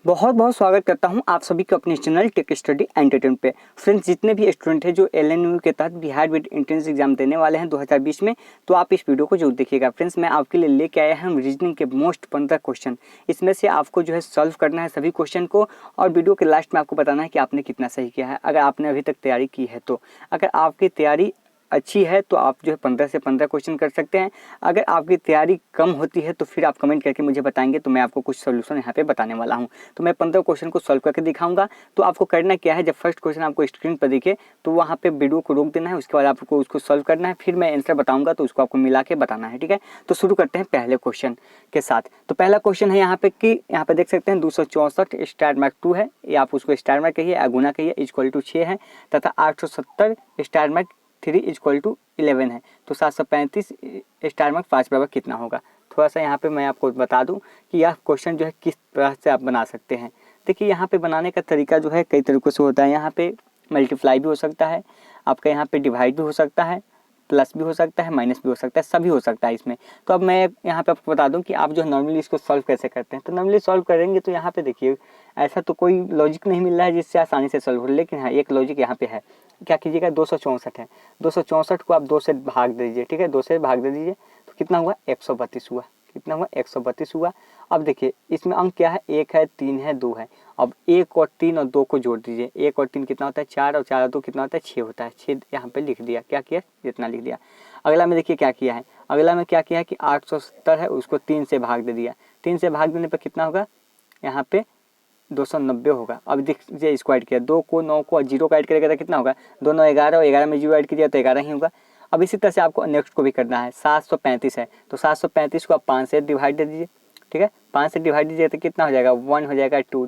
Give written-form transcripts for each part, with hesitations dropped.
बहुत बहुत स्वागत करता हूं आप सभी को अपने चैनल टेक स्टडी एंटरटेन पे। फ्रेंड्स, जितने भी स्टूडेंट हैं जो एलएनयू के तहत बिहार विद एंट्रेंस एग्जाम देने वाले हैं 2020 में, तो आप इस वीडियो को जरूर देखिएगा। फ्रेंड्स, मैं आपके लिए लेके आया हूं रीजनिंग के मोस्ट 15 क्वेश्चन। इसमें से आपको जो है सॉल्व करना है सभी क्वेश्चन को, और वीडियो के लास्ट में आपको बताना है कि आपने कितना सही किया है, अगर आपने अभी तक तैयारी की है तो। अगर आपकी तैयारी अच्छी है तो आप जो है 15 से 15 क्वेश्चन कर सकते हैं। अगर आपकी तैयारी कम होती है तो फिर आप कमेंट करके मुझे बताएंगे, तो मैं आपको कुछ सोल्यूशन यहाँ पे बताने वाला हूँ। तो मैं 15 क्वेश्चन को सॉल्व करके दिखाऊंगा। तो आपको करना क्या है, जब फर्स्ट क्वेश्चन आपको स्क्रीन पर दिखे तो वहाँ पे वीडियो को रोक देना है, उसके बाद आपको उसको सॉल्व करना है, फिर मैं आंसर बताऊँगा तो उसको आपको मिला के बताना है। ठीक है, तो शुरू करते हैं पहले क्वेश्चन के साथ। तो पहला क्वेश्चन है यहाँ पे कि यहाँ पे देख सकते हैं 264 स्टार मार्क 2 है, या आप उसको स्टार मार्क कहिए, अगुना कहिए, इक्वल टू 6 है, तथा 870 स्टार मार्क 3 इक्वल टू 11 है। तो 735 स्टार मार्क 5 बराबर कितना होगा। थोड़ा सा यहाँ पे मैं आपको बता दूं कि यह क्वेश्चन जो है किस तरह से आप बना सकते हैं। देखिए, यहाँ पे बनाने का तरीका जो है कई तरीक़ों से होता है। यहाँ पे मल्टीप्लाई भी हो सकता है, आपका यहाँ पे डिवाइड भी हो सकता है, प्लस भी हो सकता है, माइनस भी हो सकता है, सभी हो सकता है इसमें। तो अब मैं यहाँ पे आपको बता दूं कि आप जो नॉर्मली इसको सॉल्व कैसे करते हैं। तो नॉर्मली सॉल्व करेंगे तो यहाँ पे देखिए, ऐसा तो कोई लॉजिक नहीं मिल रहा है जिससे आसानी से सॉल्व हो, लेकिन हाँ एक लॉजिक यहाँ पे है। क्या कीजिएगा, 264 है, 264 को आप 2 से भाग दे दीजिए। ठीक है, 2 से भाग दे दीजिए तो कितना हुआ, 132 हुआ। कितना हुआ, 132 हुआ। अब देखिए इसमें अंक क्या है, 1 है, 3 है, 2 है। अब 1 और 3 और 2 को जोड़ दीजिए। 1 और 3 कितना होता है, 4, और 4 और 2 कितना होता है, 6 होता है। 6 यहाँ पे लिख दिया। क्या किया, जितना लिख दिया। अगला में देखिए क्या किया है, अगला में क्या किया है कि 870 है, उसको 3 से भाग दे दिया। 3 से भाग देने पर कितना होगा, यहाँ पे 290 होगा। अब देखिए इसको ऐड किया, 2 को 9 को और 0 को ऐड करेगा तो कितना होगा, 2 9 11, और 11 में 0 ऐड कीजिए तो 11 ही होगा। अब इसी तरह से आपको नेक्स्ट को भी करना है। 735 है, तो 735 को आप 5 से डिवाइड दे दीजिए। ठीक है, 5 से डिवाइड दीजिए तो कितना हो जाएगा, 1 हो जाएगा, 2,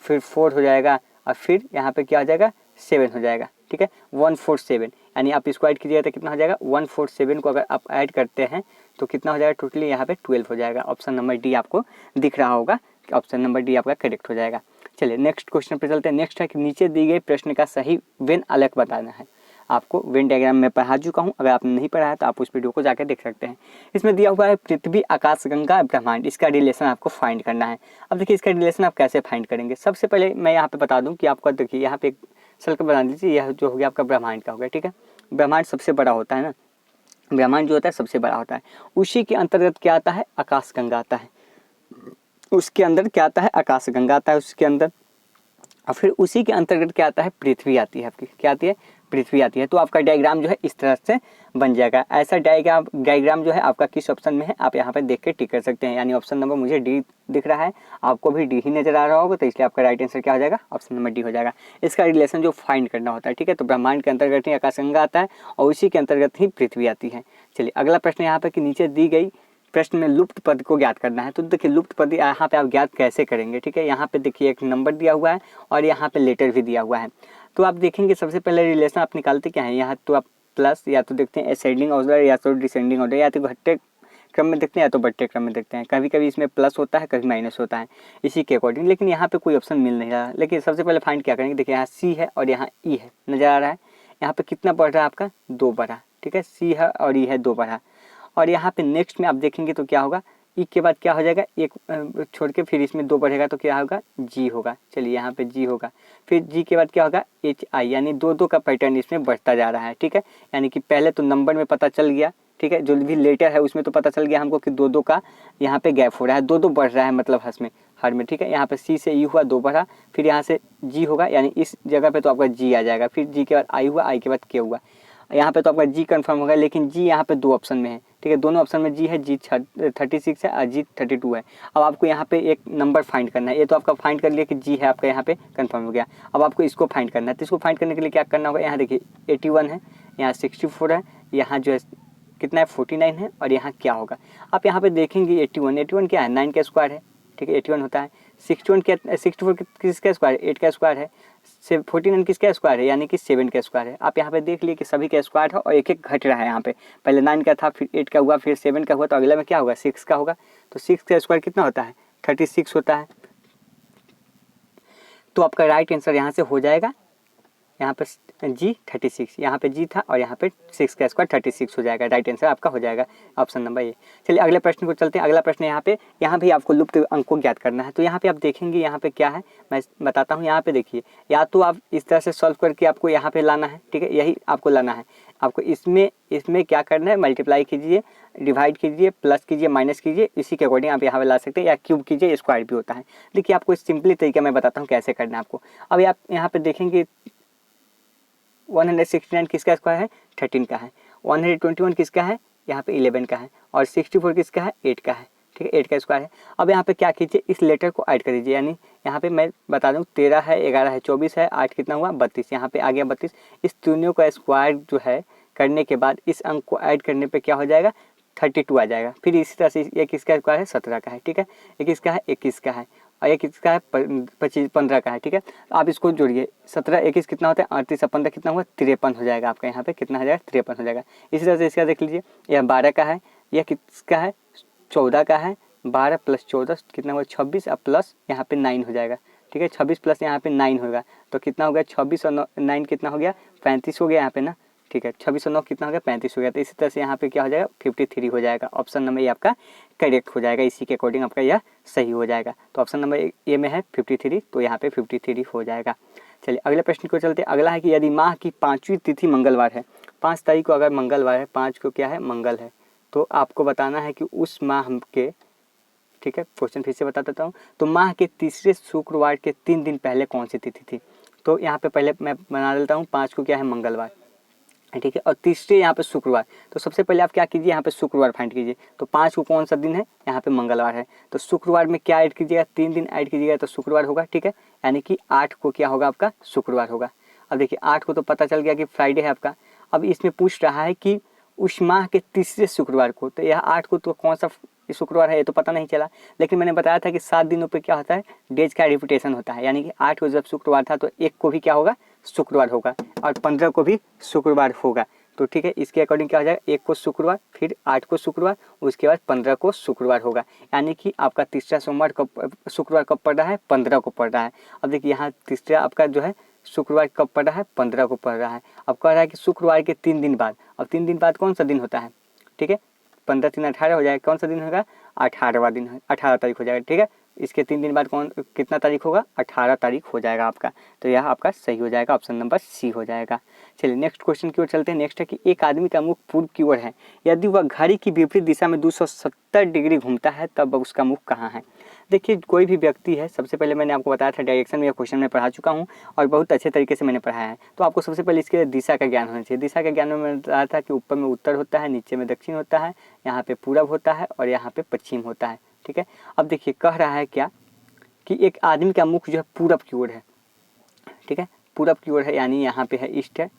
फिर 4 हो जाएगा, और फिर यहाँ पे क्या हो जाएगा, 7 हो जाएगा। ठीक है, 147, यानी आप इसको ऐड कीजिएगा तो कितना हो जाएगा, 147 को अगर आप ऐड करते हैं तो कितना हो जाएगा, टोटली यहाँ पे 12 हो जाएगा। ऑप्शन नंबर डी आपको दिख रहा होगा, ऑप्शन नंबर डी आपका करेक्ट हो जाएगा। चलिए नेक्स्ट क्वेश्चन पे चलते हैं। नेक्स्ट है कि नीचे दी गई प्रश्न का सही वेन आलेख बताना है। आपको वेन डायग्राम में पढ़ा चुका हूँ, अगर आपने नहीं पढ़ा है तो आप उस वीडियो को जाकर देख सकते हैं। इसमें दिया हुआ है पृथ्वी, आकाशगंगा, ब्रह्मांड, इसका रिलेशन आपको फाइंड करना है। अब देखिए इसका रिलेशन आप कैसे फाइंड करेंगे। सबसे पहले मैं यहाँ पे बता दूँ कि आपको देखिए यहाँ पे एक सर्कल बना दीजिए, यह जो हो गया आपका ब्रह्मांड का हो गया। ठीक है, ब्रह्मांड सबसे बड़ा होता है ना, ब्रह्मांड जो होता है सबसे बड़ा होता है। उसी के अंतर्गत क्या आता है, आकाशगंगा आता है। उसके अंदर क्या आता है, आकाशगंगा आता है उसके अंदर, और फिर उसी के अंतर्गत क्या आता है, पृथ्वी आती है आपकी। क्या आती है, पृथ्वी आती है। तो आपका डायग्राम जो है इस तरह से बन जाएगा। ऐसा डायग्राम जो है आपका किस ऑप्शन में है, आप यहाँ पे देख के टिक कर सकते हैं। यानी ऑप्शन नंबर मुझे डी दिख रहा है, आपको भी डी ही नजर आ रहा होगा, तो इसलिए आपका राइट आंसर क्या हो जाएगा, ऑप्शन नंबर डी हो जाएगा। इसका रिलेशन जो फाइंड करना होता है। ठीक है, तो ब्रह्मांड के अंतर्गत ही आकाशगंगा आता है और उसी के अंतर्गत ही पृथ्वी आती है। चलिए अगला प्रश्न यहाँ पे कि नीचे दी गई प्रश्न में लुप्त पद को ज्ञात करना है। तो देखिए लुप्त पद यहाँ पे आप ज्ञात कैसे करेंगे। ठीक है, यहाँ पे देखिए एक नंबर दिया हुआ है और यहाँ पे लेटर भी दिया हुआ है। तो आप देखेंगे सबसे पहले रिलेशन आप निकालते क्या है, यहाँ तो आप प्लस, या तो देखते हैं असेंडिंग ऑर्डर, या तो डिसेंडिंग ऑर्डर, या तो घटते क्रम में देखते हैं या तो बढ़ते क्रम में देखते हैं। कभी कभी इसमें प्लस होता है, कभी माइनस होता है, इसी के अकॉर्डिंग। लेकिन यहाँ पे कोई ऑप्शन मिल नहीं रहा। लेकिन सबसे पहले फाइंड क्या करेंगे, देखिए यहाँ सी है और यहाँ ई है, नजर आ रहा है। यहाँ पे कितना बढ़ रहा है आपका, 2 बढ़ा। ठीक है, सी है और ई है, 2 बढ़ा। और यहाँ पे नेक्स्ट में आप देखेंगे तो क्या होगा, ई के बाद क्या हो जाएगा, एक छोड़ के फिर इसमें 2 बढ़ेगा तो क्या होगा, जी होगा। चलिए यहाँ पे जी होगा, फिर जी के बाद क्या होगा, एच आई, यानी 2 का पैटर्न इसमें बढ़ता जा रहा है। ठीक है, यानी कि पहले तो नंबर में पता चल गया। ठीक है, जो भी लेटर है उसमें तो पता चल गया हमको कि 2 का यहाँ पे गैप हो रहा है, 2 बढ़ रहा है मतलब हर में। ठीक है, यहाँ पे सी से ई हुआ, 2 बढ़ा, फिर यहाँ से जी होगा, यानी इस जगह पे तो आपका जी आ जाएगा। फिर जी के बाद आई हुआ, आई के बाद के हुआ, यहाँ पे तो आपका जी कंफर्म होगा। लेकिन जी यहाँ पे 2 ऑप्शन में है। ठीक है, दोनों ऑप्शन में जी है, जी 36 है और जी 32 है। अब आपको यहाँ पे एक नंबर फाइंड करना है। ये तो आपका फाइंड कर लिया कि जी है आपका, यहाँ पे कंफर्म हो गया। अब आपको इसको फाइंड करना है। तो इसको फाइंड करने के लिए क्या करना होगा, यहाँ देखिए 81 है, यहाँ 64 है, यहाँ जो है कितना है 49 है, और यहाँ क्या होगा आप यहाँ पे देखेंगे 81 क्या है, 9 का स्क्वायर है। ठीक है, 81 होता है। 61 क्या, 64 किसका स्क्वायर है, 8 का स्क्वायर है। 49 किसका स्क्वायर है, यानी कि 7 का स्क्वायर है। आप यहाँ पे देख लिए कि सभी का स्क्वायर है और एक एक घट रहा है। यहाँ पे पहले 9 का था, फिर 8 का हुआ, फिर 7 का हुआ, तो अगले में क्या होगा, 6 का होगा। तो 6 का स्क्वायर कितना होता है, 36 होता है। तो आपका राइट आंसर यहाँ से हो जाएगा यहाँ पे जी 36, यहाँ पे जी था और यहाँ पे 6 का स्क्वायर 36 हो जाएगा। राइट आंसर आपका हो जाएगा ऑप्शन नंबर ए। चलिए अगले प्रश्न को चलते हैं। अगला प्रश्न यहाँ भी आपको लुप्त अंक को ज्ञात करना है। तो यहाँ पे आप देखेंगे यहाँ पे क्या है, मैं बताता हूँ। यहाँ पे देखिए, या तो आप इस तरह से सॉल्व करके आपको यहाँ पे लाना है, ठीक है, यही आपको लाना है। आपको इसमें क्या करना है, मल्टीप्लाई कीजिए, डिवाइड कीजिए, प्लस कीजिए, माइनस कीजिए, इसी के अकॉर्डिंग आप यहाँ पे ला सकते हैं, या क्यूब कीजिए, स्क्वायर भी होता है। देखिए आपको सिंपली तरीका मैं बताता हूँ कैसे करना है आपको। अभी आप यहाँ पे देखेंगे 169 किसका स्क्वायर है, 13 का है। 121 किसका है, यहाँ पे 11 का है। और 64 किसका है, 8 का है, ठीक है, 8 का स्क्वायर है। अब यहाँ पे क्या कीजिए, इस लेटर को ऐड कर दीजिए। यानी यहाँ पे मैं बता दूँ 13 है, 11 है, 24 है, 8 कितना हुआ 32, यहाँ पे आ गया 32। इस तीनों का स्क्वायर जो है करने के बाद इस अंक को ऐड करने पे क्या हो जाएगा, 32 आ जाएगा। फिर इसी तरह से ये किसका स्क्वायर है, 17 का है, ठीक है, ये किसका है, 21 का है, और ये किसका है, 15 का है, ठीक है। आप इसको जोड़िए, 17 21 कितना होता है, 38 और 15 कितना हुआ, 53 हो जाएगा आपका। यहाँ पे कितना हो जाएगा, 53 हो जाएगा। इसी तरह से इसका देख लीजिए, यह 12 का है, यह किसका है, 14 का है। 12 + 14 कितना हुआ, 26, और प्लस यहाँ पे 9 हो जाएगा, ठीक है। 26 प्लस यहाँ पे 9 होगा, तो कितना हो गया, 26 और 9 कितना हो गया, 35 हो गया यहाँ पे ना, ठीक है। 26 और 9 कितना हो गया, 35 हो गया। तो इसी तरह से यहाँ पे क्या हो जाएगा, 53 हो जाएगा। ऑप्शन नंबर ए आपका करेक्ट हो जाएगा, इसी के अकॉर्डिंग आपका यह सही हो जाएगा। तो ऑप्शन नंबर ए में है 53, तो यहाँ पे 53 हो जाएगा। चलिए अगले प्रश्न को चलते हैं। अगला है कि यदि माह की 5वीं तिथि मंगलवार है, 5 तारीख को अगर मंगलवार है, 5 को क्या है, मंगल है, तो आपको बताना है कि उस माह के, ठीक है, क्वेश्चन फिर से बता देता हूँ। तो माह के तीसरे शुक्रवार के 3 दिन पहले कौन सी तिथि थी। तो यहाँ पे पहले मैं बना देता हूँ, 5 को क्या है, मंगलवार, ठीक है, और तीसरे यहाँ पे शुक्रवार। तो सबसे पहले आप क्या कीजिए, यहाँ पे शुक्रवार फाइंड कीजिए। तो 5 को कौन सा दिन है, यहाँ पे मंगलवार है, तो शुक्रवार में क्या ऐड कीजिएगा, 3 दिन ऐड कीजिएगा, तो शुक्रवार होगा, ठीक है। यानी कि 8 को क्या होगा आपका, शुक्रवार होगा। अब देखिए 8 को तो पता चल गया कि फ्राइडे है आपका। अब इसमें पूछ रहा है कि उस माह के तीसरे शुक्रवार को, तो यह 8 को तो कौन सा शुक्रवार है ये तो पता नहीं चला। लेकिन मैंने बताया था कि 7 दिनों पे क्या होता है, डेज का रिपीटेशन होता है। यानी कि 8 को जब शुक्रवार था तो 1 को भी क्या होगा, शुक्रवार होगा, और 15 को भी शुक्रवार होगा। तो ठीक है, इसके अकॉर्डिंग क्या हो जाएगा, 1 को शुक्रवार, फिर 8 को शुक्रवार, उसके बाद 15 को शुक्रवार होगा। यानी कि आपका तीसरा सोमवार कब, शुक्रवार कब पड़ रहा है, 15 को पड़ रहा है। अब देखिए यहाँ तीसरा आपका जो है शुक्रवार कब पड़ रहा है, 15 को पड़ रहा है। अब कह रहा है कि शुक्रवार के 3 दिन बाद। अब 3 दिन बाद कौन सा दिन होता है, ठीक है, 15 3 18 हो जाएगा। कौन सा दिन होगा, 18वां दिन है, 18 तारीख हो जाएगा, ठीक है। इसके 3 दिन बाद कौन कितना तारीख होगा, 18 तारीख हो जाएगा आपका। तो यह आपका सही हो जाएगा, ऑप्शन नंबर सी हो जाएगा। चलिए नेक्स्ट क्वेश्चन की ओर चलते हैं। नेक्स्ट है कि एक आदमी का मुख पूर्व की ओर है, यदि वह घड़ी की विपरीत दिशा में 270 डिग्री घूमता है तब उसका मुख कहाँ है। देखिए कोई भी व्यक्ति है, सबसे पहले मैंने आपको बताया था डायरेक्शन में, यह क्वेश्चन मैं पढ़ा चुका हूँ और बहुत अच्छे तरीके से मैंने पढ़ाया है। तो आपको सबसे पहले इसके दिशा का ज्ञान होना चाहिए। दिशा का ज्ञान में मैंने बताया था कि ऊपर में उत्तर होता है, नीचे में दक्षिण होता है, यहाँ पे पूरब होता है और यहाँ पे पश्चिम होता है, ठीक है। अब देखिए कह रहा है क्या कि एक आदमी का मुख जो है पूरब की ओर है, ठीक है, पूरब की ओर है, यानी यहाँ पे है ईस्ट है,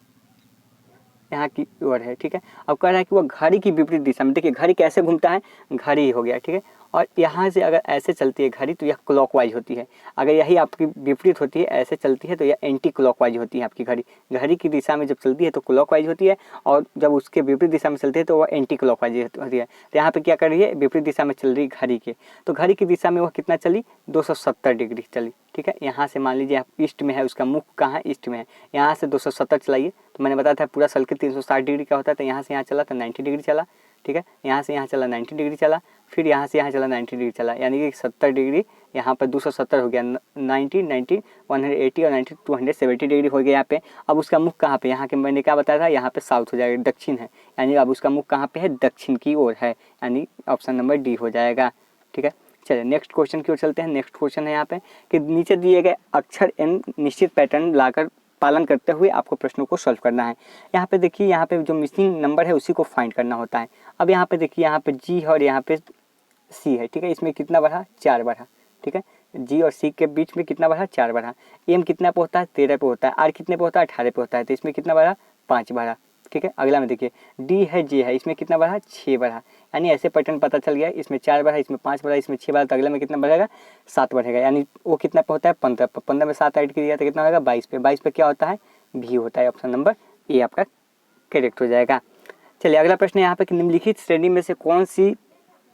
यहाँ की ओर है, ठीक है। अब कह रहा है कि वह घड़ी की विपरीत दिशा में, देखिए घड़ी कैसे घूमता है, घड़ी हो गया, ठीक है, और यहाँ से अगर ऐसे चलती है घड़ी तो यह क्लॉकवाइज होती है। अगर यही आपकी विपरीत होती है, ऐसे चलती है, तो यह एंटी क्लॉकवाइज होती है आपकी घड़ी। घड़ी की दिशा में जब चलती है तो क्लॉकवाइज होती है, और जब उसके विपरीत दिशा में चलती है तो वह एंटी क्लॉकवाइज होती है। तो यहाँ पे क्या कर रही है, विपरीत दिशा में चल रही घड़ी के, तो घड़ी की दिशा में वह कितना चली, 270 डिग्री चली, ठीक है। यहाँ से मान लीजिए आप ईस्ट में है, उसका मुख कहाँ है, ईस्ट में है, यहाँ से 270 चलाइए। तो मैंने बताया था पूरा सर्किल 360 डिग्री का होता है, तो यहाँ से यहाँ चला तो 90 डिग्री चला, ठीक है। यहाँ से यहाँ चला 90 डिग्री चला, फिर यहाँ से यहाँ चला 90 डिग्री चला, यानी कि 70 डिग्री, यहाँ पर 270 हो गया, 90 90 180 और 90 270 डिग्री हो गया यहाँ पे। अब उसका मुख कहाँ पे, यहाँ के मैंने क्या बताया था, यहाँ पे साउथ हो जाएगा, दक्षिण है, यानी अब उसका मुख कहाँ पे है, दक्षिण की ओर है, यानी ऑप्शन नंबर डी हो जाएगा, ठीक है। चलिए नेक्स्ट क्वेश्चन की ओर चलते हैं। नेक्स्ट क्वेश्चन है यहाँ पे कि नीचे दिए गए अक्षर एन निश्चित पैटर्न लाकर पालन करते हुए आपको प्रश्नों को सॉल्व करना है। यहाँ पे देखिए, यहाँ पे जो मिसिंग नंबर है उसी को फाइंड करना होता है। अब यहाँ पे देखिए, यहाँ पे जी है और यहाँ पे सी है, ठीक है, इसमें कितना बढ़ा, 4 बढ़ा, ठीक है, जी और सी के बीच में कितना बढ़ा, 4 बढ़ा। एम कितना पे होता है, 13 पे होता है। आर कितने पे होता है, 18 पे होता है, तो इसमें कितना बढ़ा, 5 बढ़ा, ठीक है। अगला में देखिए डी है, जे है, इसमें कितना बढ़ा, 6 बढ़ा, यानी ऐसे पैटर्न पता चल गया, इसमें 4 बढ़ा, इसमें 5 बढ़ा, इसमें 6 बढ़ा, तो अगले में कितना बढ़ेगा, 7 बढ़ेगा, यानी वो कितना पे होता है, 15 पे। 15 में 7 ऐड कीजिएगा तो कितना होगा, 22 पे। 22 पे क्या होता है, भी होता है, ऑप्शन नंबर ए आपका करेक्ट हो जाएगा। चलिए अगला प्रश्न यहाँ पे कि निम्नलिखित श्रेणी में से कौन सी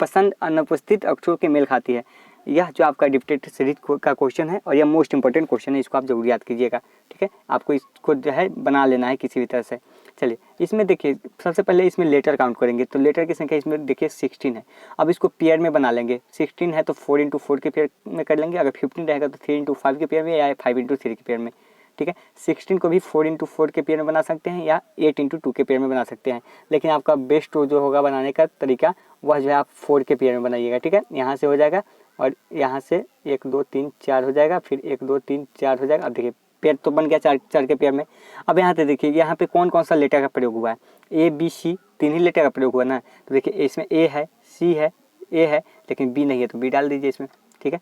पसंद अनुपस्थित अक्षरों के मेल खाती है। यह जो आपका डिक्टेट सीरीज का क्वेश्चन है और यह मोस्ट इंपॉर्टेंट क्वेश्चन है, इसको आप जरूर याद कीजिएगा। ठीक है, आपको इसको जो है बना लेना है किसी भी तरह से। चलिए इसमें देखिए सबसे पहले इसमें लेटर काउंट करेंगे, तो लेटर की संख्या इसमें देखिए 16 है। अब इसको पेयर में बना लेंगे, 16 है तो 4 × 4 के पेयर में कर लेंगे, अगर 15 रहेगा तो 3 × 5 के पेयर में या 5 × 3 के पेयर में। ठीक है, 16 को भी 4 × 4 के पेयर में बना सकते हैं या 8 × 2 के पेयर में बना सकते हैं, लेकिन आपका बेस्ट जो होगा बनाने का तरीका वह जो है आप 4 के पेयर में बनाइएगा। ठीक है, यहाँ से हो जाएगा और यहाँ से 1 2 3 4 हो जाएगा, फिर 1 2 3 4 हो जाएगा। अब देखिए पेयर तो बन गया 4 के पेयर में। अब यहाँ पे देखिए यहाँ पे कौन कौन सा लेटर का प्रयोग हुआ है, A B C 3 he letter का प्रयोग हुआ ना। तो देखिए इसमें ए है, सी है, ए है, लेकिन बी नहीं है तो बी डाल दीजिए इसमें। ठीक है,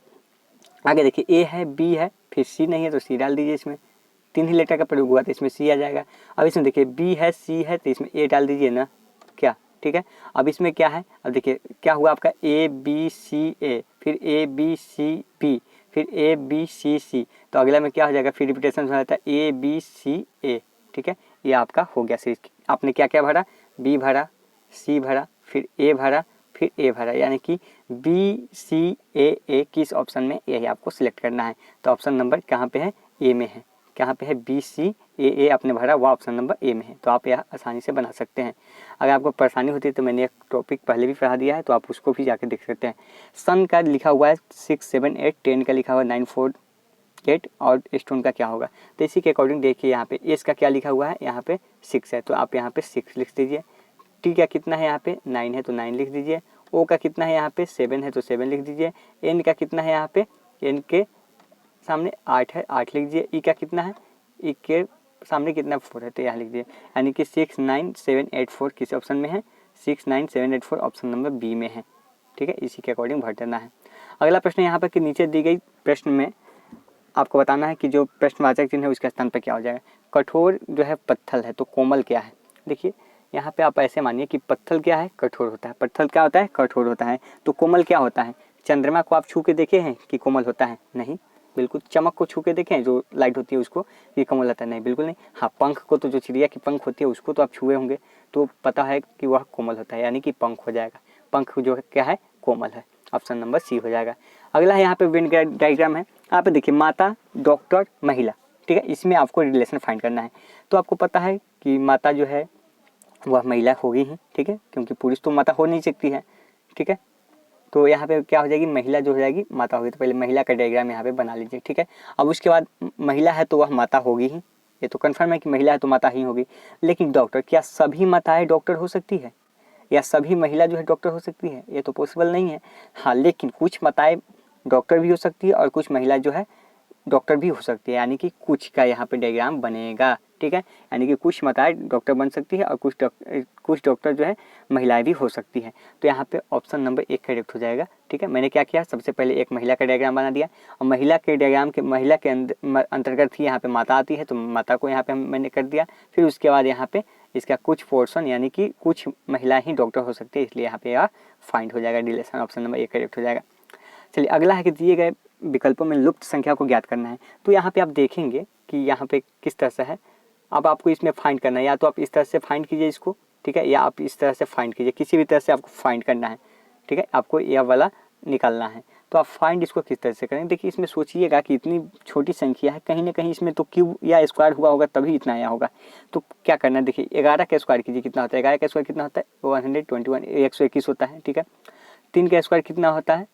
आगे देखिए ए है, बी है, फिर सी नहीं है तो सी डाल दीजिए इसमें। 3 ही लेटर का प्रयोग हुआ तो इसमें सी आ जाएगा। अब इसमें देखिए बी है, सी है, तो इसमें ए डाल दीजिए ना क्या। ठीक है, अब इसमें क्या है, अब देखिए क्या हुआ आपका ए बी सी ए, फिर ए बी सी बी, फिर ए बी सी सी, तो अगला में क्या हो जाएगा, फिर रिपीटेशन हो जाता है ए बी सी ए। ठीक है, ये आपका हो गया सीरीज। आपने क्या क्या भरा, बी भरा, सी भरा, फिर ए भरा, फिर ए भरा, यानी कि बी सी ए किस ऑप्शन में, यही आपको सिलेक्ट करना है। तो ऑप्शन नंबर कहाँ पे है, ए में है। कहाँ पे है, बी सी ए आपने भरा, वह ऑप्शन नंबर ए में है। तो आप यह आसानी से बना सकते हैं। अगर आपको परेशानी होती है तो मैंने एक टॉपिक पहले भी पढ़ा दिया है, तो आप उसको भी जाकर देख सकते हैं। सन का लिखा हुआ है 6 7 8, 10 का लिखा हुआ है 9 4 8 और स्टोन का क्या होगा। तो इसी के अकॉर्डिंग देखिए यहाँ पे एस का क्या लिखा हुआ है, यहाँ पे 6 है तो आप यहाँ पे 6 लिख दीजिए। टी का कितना है, यहाँ पे 9 है तो 9 लिख दीजिए। ओ का कितना है, यहाँ पे 7 है तो 7 लिख दीजिए। एन का कितना है, यहाँ पे एन के सामने 8 है, 8 लिख दीजिए। ई का कितना है, ई के सामने कितना 4 है तो यहाँ लिख दीजिए। यानी कि 6 9 7 8 4 किस ऑप्शन में है, 6 9 7 8 4 ऑप्शन नंबर बी में है। ठीक है, इसी के अकॉर्डिंग भर देना है। अगला प्रश्न यहाँ पर कि नीचे दी गई प्रश्न में आपको बताना है कि जो प्रश्नवाचक चिन्ह है उसके स्थान पर क्या हो जाएगा। कठोर जो है पत्थल है तो कोमल क्या है। देखिए यहाँ पे आप ऐसे मानिए कि पत्थल क्या है, कठोर होता है। पत्थल क्या होता है, कठोर होता है। तो कोमल क्या होता है, चंद्रमा को आप छू के देखे हैं कि कोमल होता है, नहीं। बिल्कुल, चमक को छू के देखें जो लाइट होती है उसको कि कोमल होता है, नहीं बिल्कुल नहीं। हाँ, पंख को तो जो चिड़िया की पंख होती है उसको तो आप छुए होंगे तो पता है कि वह कोमल होता है, यानी कि पंख हो जाएगा। पंख जो है क्या है, कोमल है। ऑप्शन नंबर सी हो जाएगा। अगला यहाँ पे वेन डायग्राम है। यहाँ पे देखिए माता, डॉक्टर, महिला। ठीक है, इसमें आपको रिलेशन फाइंड करना है। तो आपको पता है कि माता जो है वह महिला होगी ही। ठीक है, क्योंकि पुरुष तो माता हो नहीं सकती है। ठीक है, तो यहाँ पे क्या हो जाएगी, महिला जो हो जाएगी माता होगी। तो पहले महिला का डायग्राम यहाँ पे बना लीजिए। ठीक है, अब उसके बाद महिला है तो वह माता होगी ही, ये तो कन्फर्म है कि महिला है तो माता ही होगी। लेकिन डॉक्टर, क्या सभी माताएं डॉक्टर हो सकती है या सभी महिला जो है डॉक्टर हो सकती है, ये तो पॉसिबल नहीं है। हाँ, लेकिन कुछ माताएं डॉक्टर भी हो सकती है और कुछ महिला जो है डॉक्टर भी हो सकती है, यानी कि कुछ का यहाँ पे डायग्राम बनेगा। ठीक है, यानी कि कुछ माताएं डॉक्टर बन सकती है और कुछ डॉक्टर जो है महिलाएं भी हो सकती है। तो यहाँ पे ऑप्शन नंबर 1 करेक्ट हो जाएगा। ठीक है, मैंने क्या किया, सबसे पहले एक महिला का डायग्राम बना दिया और महिला के डायग्राम के महिला के अंतर्गत ही यहाँ पे माता आती है, तो माता को यहाँ पे मैंने कर दिया। फिर उसके बाद यहाँ पे इसका कुछ पोर्शन यानी कि कुछ महिलाएं ही डॉक्टर हो सकती है, इसलिए यहाँ पे यह फाइंड हो जाएगा। रिलेशन ऑप्शन नंबर 1 करेक्ट हो जाएगा। चलिए अगला है कि दिए गए विकल्पों में लुप्त संख्या को ज्ञात करना है। तो यहाँ पे आप देखेंगे कि यहाँ पे किस तरह से है। अब आपको इसमें फाइंड करना है, या तो आप इस तरह से फाइंड कीजिए इसको, ठीक है, या आप इस तरह से फाइंड कीजिए, किसी भी तरह से आपको फाइंड करना है। ठीक है, आपको यह वाला निकालना है। तो आप फाइंड इसको किस तरह से करें। देखिए इसमें सोचिएगा कि इतनी छोटी संख्या है, कहीं ना कहीं इसमें तो क्यूब या स्क्वायर हुआ होगा तभी इतना आया होगा। तो क्या करना है, देखिए 11 का स्क्वायर कीजिए, कितना होता है, 11 का स्क्वायर कितना होता है, 121 121 होता है। ठीक है, 3 का स्क्वायर कितना होता है,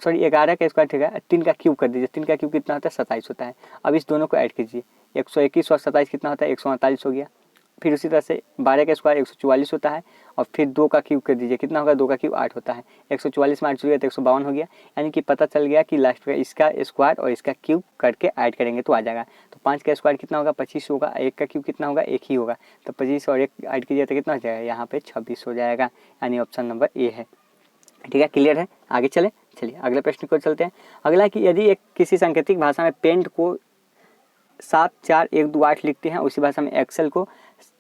सॉरी 11 का स्क्वायर, ठीक है, 3 का क्यूब कर दीजिए, 3 का क्यूब कितना होता है, 27 होता है। अब इस दोनों को ऐड कीजिए, 121 और 27 कितना होता है, 148 हो गया। फिर उसी तरह से 12 का स्क्वायर 144 होता है और फिर 2 का क्यूब कर दीजिए, कितना होगा, 2 का क्यूब 8 होता है। 144 में 8 जुड़ गया तो 152 हो गया। यानी कि पता चल गया कि लास्ट का इसका स्क्वायर और इसका क्यूब करके ऐड करेंगे तो आ जाएगा। तो 5 का स्क्वायर कितना होगा, 25 होगा। 1 का क्यूब कितना होगा, 1 ही होगा। तो 25 और 1 ऐड कीजिए तो कितना हो जाएगा, यहाँ पे 26 हो जाएगा। यानी ऑप्शन नंबर ए है। ठीक है, क्लियर है, आगे चले। चलिए अगले प्रश्न को चलते हैं। अगला कि यदि एक किसी सांकेतिक भाषा में पेंट को 7 4 1 2 8 लिखते हैं, उसी भाषा में एक्सेल को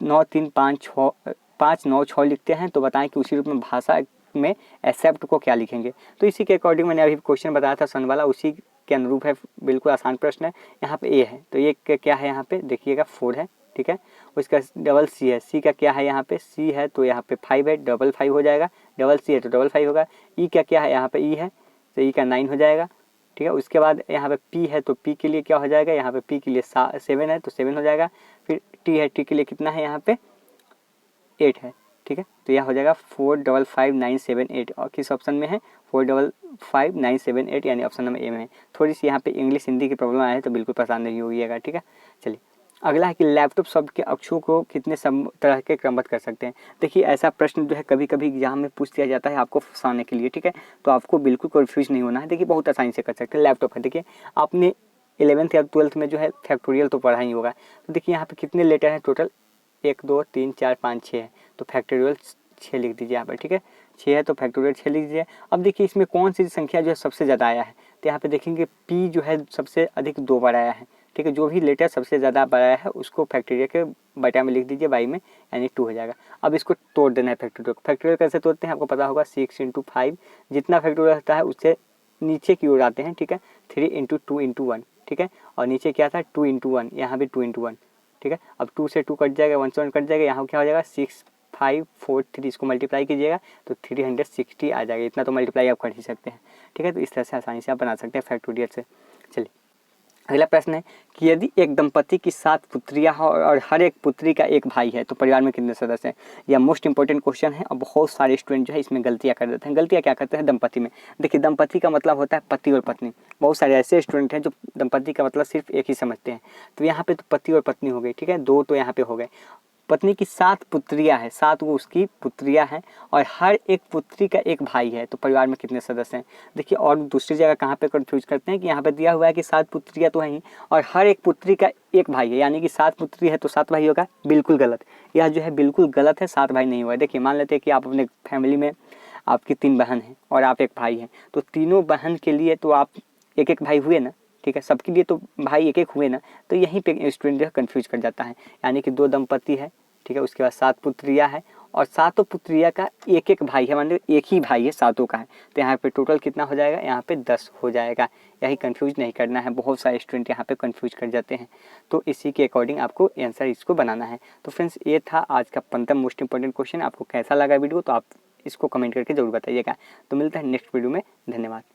9 3 5 9 6 लिखते हैं, तो बताएं कि उसी रूप में भाषा में एक्सेप्ट को क्या लिखेंगे। तो इसी के अकॉर्डिंग मैंने अभी क्वेश्चन बताया था सन वाला, उसी के अनुरूप है, बिल्कुल आसान प्रश्न है। यहाँ पे ए है तो ये क्या है, यहाँ पे देखिएगा 4 है। ठीक है, उसका डबल सी है, सी का क्या है, यहाँ पे सी है तो यहाँ पे 5 है, डबल 5 हो जाएगा। डबल सी है तो डबल 5 होगा। ई का क्या है, यहाँ पे ई है, तो ई का 9 हो जाएगा, ठीक है। उसके बाद यहाँ पे पी है तो पी के लिए क्या हो जाएगा, यहाँ पे पी के लिए 7 है तो 7 हो जाएगा। फिर टी है, टी के लिए कितना है यहाँ पे 8 है, ठीक है। तो यह हो जाएगा 455978 और किस ऑप्शन में है 455978 यानी ऑप्शन नंबर ए में है। थोड़ी सी यहाँ पे इंग्लिश हिंदी की प्रॉब्लम आए है तो बिल्कुल परेशान नहीं होइएगा, ठीक है। चलिए अगला है कि लैपटॉप शब्द के अक्षरों को कितने तरह के क्रमबद्ध कर सकते हैं। देखिए ऐसा प्रश्न जो है कभी कभी एग्जाम में पूछ दिया जाता है आपको फंसाने के लिए, ठीक है। तो आपको बिल्कुल कन्फ्यूज नहीं होना है। देखिए बहुत आसानी से कर सकते हैं। लैपटॉप है, देखिए आपने 11th या 12th में जो है फैक्टोरियल तो पढ़ा ही होगा। तो देखिए यहाँ पे कितने लेटर हैं टोटल, 1 2 3 4 5 6 है, तो फैक्टोरियल 6 लिख दीजिए यहाँ पर, ठीक है। 6 है तो फैक्टोरियल 6 लिख दीजिए। अब देखिए इसमें कौन सी संख्या जो है सबसे ज़्यादा आया है, तो यहाँ पे देखेंगे पी जो है सबसे अधिक 2 बार आया है, ठीक है। जो भी लेटर सबसे ज़्यादा बड़ा है उसको फैक्टोरियल के बटा में लिख दीजिए, बाई में, यानी 2 हो जाएगा। अब इसको तोड़ देना है फैक्टोरियल को। फैक्टोरियल कैसे तोड़ते हैं आपको पता होगा, 6 × 5 जितना फैक्टोरियल होता है उससे नीचे की ओर आते हैं, ठीक है। 3 × 2 × 1, ठीक है। और नीचे क्या था 2 × 1, यहाँ भी 2 × 1, ठीक है। अब 2 से 2 कट जाएगा, 1 से 1 कट जाएगा, यहाँ क्या हो जाएगा 6 5 4 3, इसको मल्टीप्लाई कीजिएगा तो 360 आ जाएगा। इतना तो मल्टीप्लाई आप कर ही सकते हैं, ठीक है। तो इस तरह से आसानी से आप बना सकते हैं फैक्टोरियल से। चलिए अगला प्रश्न है कि यदि एक दंपति की 7 पुत्रियां हो और हर एक पुत्री का एक भाई है तो परिवार में कितने सदस्य हैं। यह मोस्ट इंपॉर्टेंट क्वेश्चन है और बहुत सारे स्टूडेंट जो है इसमें गलतियां कर देते हैं। गलतियां क्या करते हैं दंपति में, देखिए दंपति का मतलब होता है पति और पत्नी। बहुत सारे ऐसे स्टूडेंट हैं जो दंपति का मतलब सिर्फ एक ही समझते हैं। तो यहाँ पे तो पति और पत्नी हो गई, ठीक है, 2 तो यहाँ पे हो गए। पत्नी की 7 पुत्रियां हैं, 7 वो उसकी पुत्रियां हैं और हर एक पुत्री का एक भाई है, तो परिवार में कितने सदस्य हैं। देखिए और दूसरी जगह कहाँ पे कंफ्यूज करते हैं कि यहाँ पे दिया हुआ है कि 7 पुत्रियां तो हैं ही और हर एक पुत्री का एक भाई है, यानी कि 7 पुत्री है तो 7 भाई होगा, बिल्कुल गलत। यह जो है बिल्कुल गलत है, 7 भाई नहीं हुआ। देखिए मान लेते हैं कि आप अपने फैमिली में आपकी 3 बहन हैं और आप एक भाई हैं, तो तीनों बहन के लिए तो आप एक एक भाई हुए ना, ठीक है, सबके लिए तो भाई एक एक हुए ना। तो यहीं पे स्टूडेंट जो है कन्फ्यूज कर जाता है, यानी कि 2 दंपति है, ठीक है, उसके बाद 7 पुत्रियां है और 7 पुत्रियां का एक एक भाई है, मान लो एक ही भाई है 7 का है, तो यहाँ पे टोटल कितना हो जाएगा, यहाँ पे 10 हो जाएगा। यही कंफ्यूज नहीं करना है, बहुत सारे स्टूडेंट यहाँ पे कंफ्यूज कर जाते हैं। तो इसी के अकॉर्डिंग आपको आंसर इसको बनाना है। तो फ्रेंड्स ये था आज का 15 मोस्ट इंपॉर्टेंट क्वेश्चन। आपको कैसा लगा वीडियो तो आप इसको कमेंट करके जरूर बताइएगा। तो मिलता है नेक्स्ट वीडियो में, धन्यवाद।